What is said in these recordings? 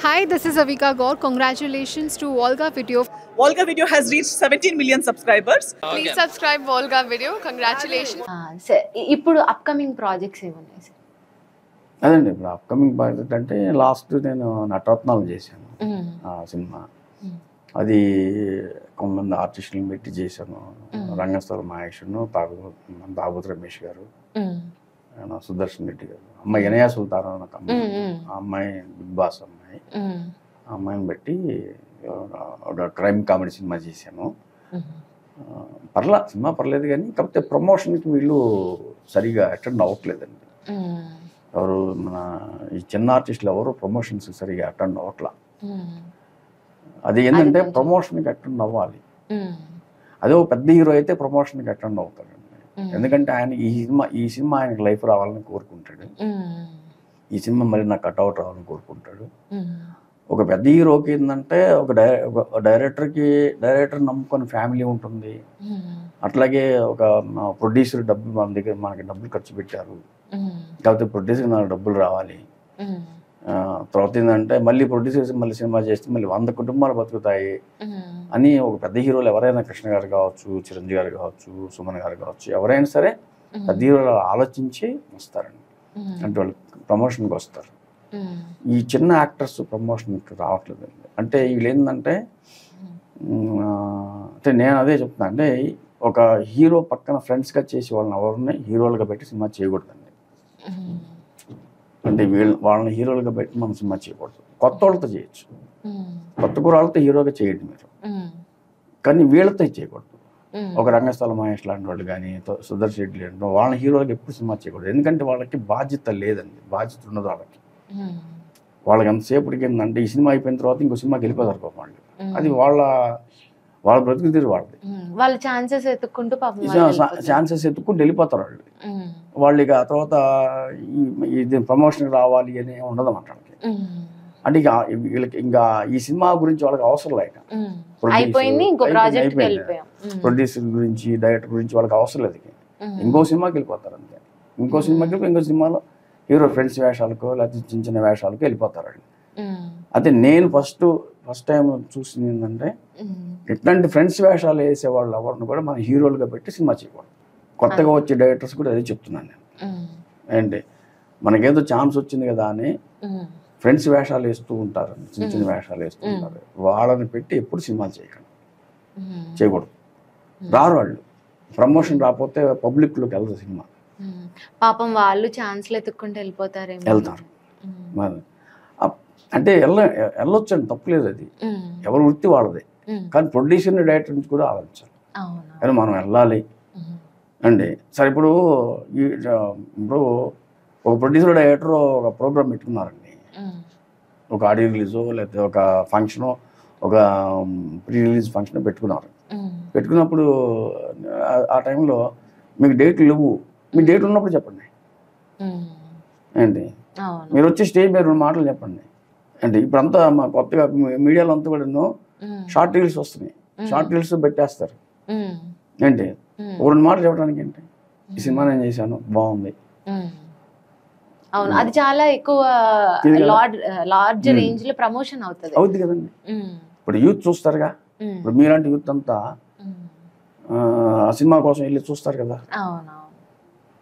Hi, this is Avika Gaur. Congratulations to Volga Video. Volga Video has reached 17 million subscribers. Please subscribe Volga Video. Congratulations. ఇప్పుడు upcoming projects ఏమున్నాయి sir? అదండి ఇప్పుడు upcoming project అంటే last నేను నటరత్నాలు చేశాను ఆ cinema. అది కొంతమంది ఆర్టిస్టులను పెట్టి చేశాను. రంగస్థల మహేష్ను, తాగుబోతు రమేష్ గారు, సుదర్శన్ రెడ్డి గారు, అమ్మాయి ఎనయా సుల్తాన్ అన్న ఆ అమ్మాయి బిగ్ బాస్ అమ్మాయి, ఆ అమ్మాయిని బట్టి ఒక క్రైమ్ కామెడీ సినిమా చేశాను. సినిమా పర్లేదు కానీ కాకపోతే ప్రమోషన్కి వీళ్ళు సరిగా అటెండ్ అవ్వట్లేదండి. ఎవరు మన ఈ చిన్న ఆర్టిస్టులు ఎవరు ప్రమోషన్స్ సరిగా అటెండ్ అవ్వట్లా. అది ఏంటంటే ప్రమోషన్కి అటెండ్ అవ్వాలి. అదే ఒక పెద్ద హీరో అయితే ప్రమోషన్కి అటెండ్ అవుతాడండి. ఎందుకంటే ఆయన ఈ సినిమా ఆయనకి లైఫ్ రావాలని కోరుకుంటాడు. ఈ సినిమా మరి నాకు కట్అవుట్ రావాలని కోరుకుంటాడు. ఒక పెద్ద హీరోకి ఏంటంటే ఒక డైరెక్టర్ నమ్ముకొని ఫ్యామిలీ ఉంటుంది. అట్లాగే ఒక ప్రొడ్యూసర్ మనకి డబ్బులు ఖర్చు పెట్టారు కాబట్టి ప్రొడ్యూసర్ నాకు డబ్బులు రావాలి. తర్వాత ఏంటంటే మళ్ళీ ప్రొడ్యూసర్స్ మళ్ళీ సినిమా చేస్తే మళ్ళీ 100 కుటుంబాలు బతుకుతాయి అని ఒక పెద్ద హీరోలు ఎవరైనా కృష్ణ గారు కావచ్చు, చిరంజీవి గారు కావచ్చు, సుమన్ గారు కావచ్చు, ఎవరైనా సరే పెద్ద హీరోలు ఆలోచించి వస్తారండి. అంటే వాళ్ళు ప్రమోషన్కి వస్తారు. ఈ చిన్న యాక్టర్స్ ప్రమోషన్కి రావట్లేదండి. అంటే వీళ్ళు ఏంటంటే అంటే నేను అదే చెప్తున్నా అంటే ఒక హీరో పక్కన ఫ్రెండ్స్గా చేసి వాళ్ళని ఎవరిని హీరోలుగా పెట్టి సినిమా చేయకూడదండి. అంటే వాళ్ళని హీరోలుగా పెట్టి మనం సినిమా చేయకూడదు. కొత్త వాళ్ళతో చేయొచ్చు, కొత్త కూరలతో హీరోగా చేయండి మీరు, కానీ వీళ్ళతో చేయకూడదు. ఒక రంగస్థల మహేష్ లాంటి వాళ్ళు కానీ, సుదర్శన్ రెడ్డి లాంటి వాళ్ళని హీరోలుగా ఎప్పుడు సినిమా చేయకూడదు. ఎందుకంటే వాళ్ళకి బాధ్యత లేదండి, బాధ్యత ఉన్నది వాళ్ళకి. వాళ్ళకి ఎంతసేపటికి ఏంటంటే ఈ సినిమా అయిపోయిన తర్వాత ఇంకో సినిమాకి వెళ్ళిపోతారు పాపం వాళ్ళు. అది వాళ్ళ బ్రతుకు తీరు వాళ్ళది. వాళ్ళు ఛాన్సెస్ ఎత్తుక్కుంటూ వెళ్ళిపోతారు వాళ్ళు. ఇక ఆ తర్వాత ఇది ప్రమోషన్ రావాలి అని ఉండదు వాళ్ళకి. అంటే ఇక వీళ్ళకి ఇంకా ఈ సినిమా గురించి వాళ్ళకి అవసరం లేక ప్రొడ్యూసర్ గురించి, డైరెక్టర్ గురించి వాళ్ళకి అవసరం లేదు. ఇంకో సినిమాకి వెళ్ళిపోతారు అంతే. ఇంకో సినిమాలో హీరో ఫ్రెండ్స్ వేషాలకు లేకపోతే చిన్న చిన్న వేషాలకు వెళ్ళిపోతారు. అదే నేను ఫస్ట్ టైం చూసింది ఏంటంటే ఇట్లాంటి ఫ్రెండ్స్ వేషాలు వేసేవాళ్ళు ఎవరిని కూడా మనం హీరోలుగా పెట్టి సినిమా చేయకూడదు. కొత్తగా వచ్చే డైరెక్టర్స్ కూడా అదే చెప్తున్నాను నేను. ఏంటి మనకేదో ఛాన్స్ వచ్చింది కదా అని ఫ్రెండ్స్ వేషాలు వేస్తూ ఉంటారు, చిన్న చిన్న వేషాలు వేస్తూ ఉంటారు. వాళ్ళని పెట్టి ఎప్పుడు సినిమాలు చేయకూడదు. రారు వాళ్ళు. ప్రమోషన్ రాకపోతే పబ్లిక్లోకి వెళ్తారు సినిమా. పాపం వాళ్ళు ఛాన్స్లు ఎత్తుక్కుంటూ వెళ్తారు. అంటే వెళ్ళొచ్చండి, తప్పులేదు. అది ఎవరి వృత్తి వాళ్ళది. కానీ ప్రొడ్యూసర్ డైరెక్టర్ నుంచి కూడా ఆలోచించాలి. కానీ మనం వెళ్ళాలి అండి. సరే ఇప్పుడు ఒక ప్రొడ్యూసర్ డైరెక్టర్ ఒక ప్రోగ్రామ్ పెట్టుకున్నారండి. ఒక ఆడియో రిలీజో లేకపోతే ఒక ఫంక్షను, ఒక ప్రీ రిలీజ్ ఫంక్షన్ పెట్టుకున్నప్పుడు ఆ టైంలో మీకు డేట్లు లేవు. మీ డేట్ ఉన్నప్పుడు చెప్పండి ఏంటి. మీరు వచ్చి స్టేజ్ మీద 2 మాటలు చెప్పండి అంటే. ఇప్పుడంతా మా కొత్తగా మీడియాలో అంతా కూడా షార్ట్ రీల్స్ వస్తున్నాయి. షార్ట్ రీల్స్ పెట్టేస్తారు ఏంటి. 2 మాటలు చెప్పడానికి ఏంటి, ఈ సినిమా నేను చేశాను బాగుంది. అవును, అది చాలా ఎక్కువ లార్జ్ రేంజ్ లో ప్రమోషన్ అవుతుంది కదండి. ఇప్పుడు యూత్ చూస్తారుగా. ఇప్పుడు మీలాంటి యూత్ అంతా ఆ సినిమా కోసం వెళ్ళి చూస్తారు కదా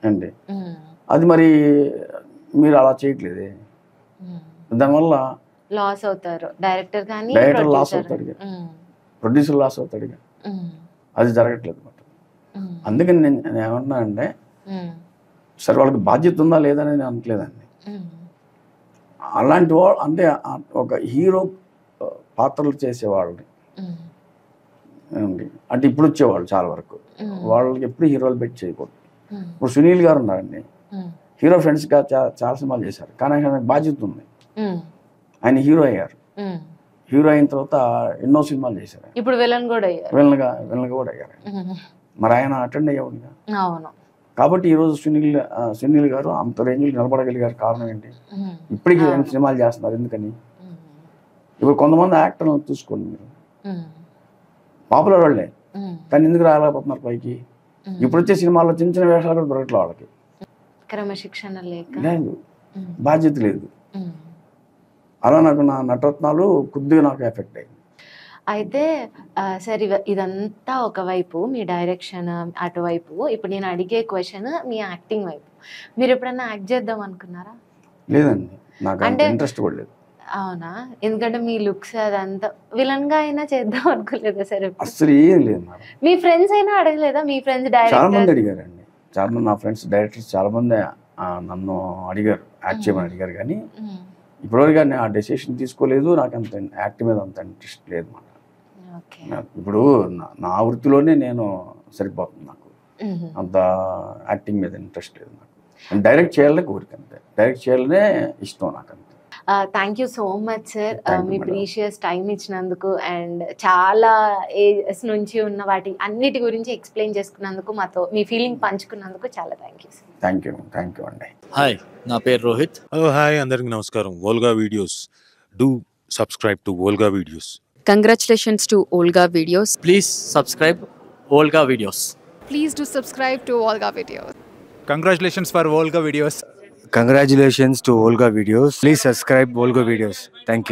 అండి. అది మరి మీరు అలా చేయట్లేదే. దానివల్ల లాస్ అవుతారు. డైరెక్టర్ లాస్ అవుతాడు, ప్రొడ్యూసర్ లాస్ అవుతాడు. అది జరగట్లేదు అన్నమాట. అందుకని నేను ఏమన్నా అంటే సరే వాళ్ళకి బాధ్యత ఉందా లేదని నేను అనట్లేదండి. అలాంటి వాళ్ళు అంటే ఒక హీరో పాత్రలు చేసేవాళ్ళని అంటే ఇప్పుడు వచ్చేవాళ్ళు చాలా వరకు వాళ్ళకి ఎప్పుడు హీరోలు పెట్టి చేయకూడదు. ఇప్పుడు సునీల్ గారు ఉన్నారండి, హీరో ఫ్రెండ్స్గా చాలా సినిమాలు చేశారు. కానీ ఆయనకు బాధ్యత ఉంది. ఆయన హీరో అయ్యారు. హీరో అయిన తర్వాత ఎన్నో సినిమాలు చేశారు. ఇప్పుడు విలన్ కూడా అయ్యారు. మరి ఆయన అటెండ్ అయ్యేవాడుగా. కాబట్టి ఈరోజు సునీల్ గారు అంత రేంజ్లో నిలబడగలిగారు. కారణం ఏంటి, ఇప్పటికీ సినిమాలు చేస్తున్నారు. ఎందుకని ఇప్పుడు కొంతమంది యాక్టర్లను చూసుకోండి మీరు, పాపులర్ వాళ్ళే, కానీ ఎందుకు రాలేకపోతున్నారు పైకి. ఇప్పుడు వచ్చే సినిమాల్లో చిన్న చిన్న వేషాలు కూడా దొరకట్లేదు వాళ్ళకి. క్రమశిక్షణ లేదు, బాధ్యత లేదు. అలా నాకు నా నటరత్నాలు కొద్దిగా నాకు ఎఫెక్ట్ అయింది. అయితే సరే ఇదంతా ఒకవైపు మీ డైరెక్షన్ అటువైపు, ఇప్పుడు నేను అడిగే క్వశ్చన్ మీ యాక్టింగ్ వైపు. మీరు ఎప్పుడైనా యాక్ట్ చేద్దాం అనుకున్నారా? లేదండి, నాకు అంత ఇంట్రెస్ట్ కూడా లేదు. అవునా? ఎందుకంటే మీ లుక్స్ అదంతా విలన్ గా అయినా చేద్దాం అనుకోలేదా సరే? అసలు ఏం లేదు నాకు. మీ ఫ్రెండ్స్ అయినా అడగలేదా? మీ ఫ్రెండ్స్ చాలా మంది డైరెక్టర్ అడిగారండి, చాలా మంది నా ఫ్రెండ్స్ డైరెక్టర్స్ చాలా మంది నన్ను అడిగారు, యాక్ట్ చేయమని అడిగారు. కానీ ఇప్పటివరకు నేను ఆ డెసిషన్ తీసుకోలేదు. నాకు అంత యాక్టింగ్ మీద అంత ఇంట్రెస్ట్ లేదు అన్నమాట. ఇప్పుడు నా వృత్తిలోనే నేను సరిపోతుంది, నాకు అంత యాక్టింగ్ మీద ఇంట్రెస్ట్ లేదు. నాకు డైరెక్ట్ చేయాలనే కోరిక, అంతే. డైరెక్ట్ చేయాలనే ఇష్టం నాకు, అంతే. Thank you so much sir, me precious time ఇచ్చినందుకు అండ్ చాలా ఏజ్ నుంచి ఉన్న వాటి అన్నిటి గురించి ఎక్స్ప్లెయిన్ చేసుకున్నందుకు, మాతో మీ ఫీలింగ్ పంచుకున్నందుకు చాలా thank you sir. Thank you అండి. హాయ్, నా పేరు రోహిత్. హలో హాయ్, అందరికి నమస్కారం. Volga videos, do subscribe to Volga videos. Congratulations to Olga Videos. Please subscribe Olga videos. Please do subscribe to Olga Videos. Congratulations for Volga Videos. Congratulations to Olga Videos. Please subscribe Olga Videos. Thank you.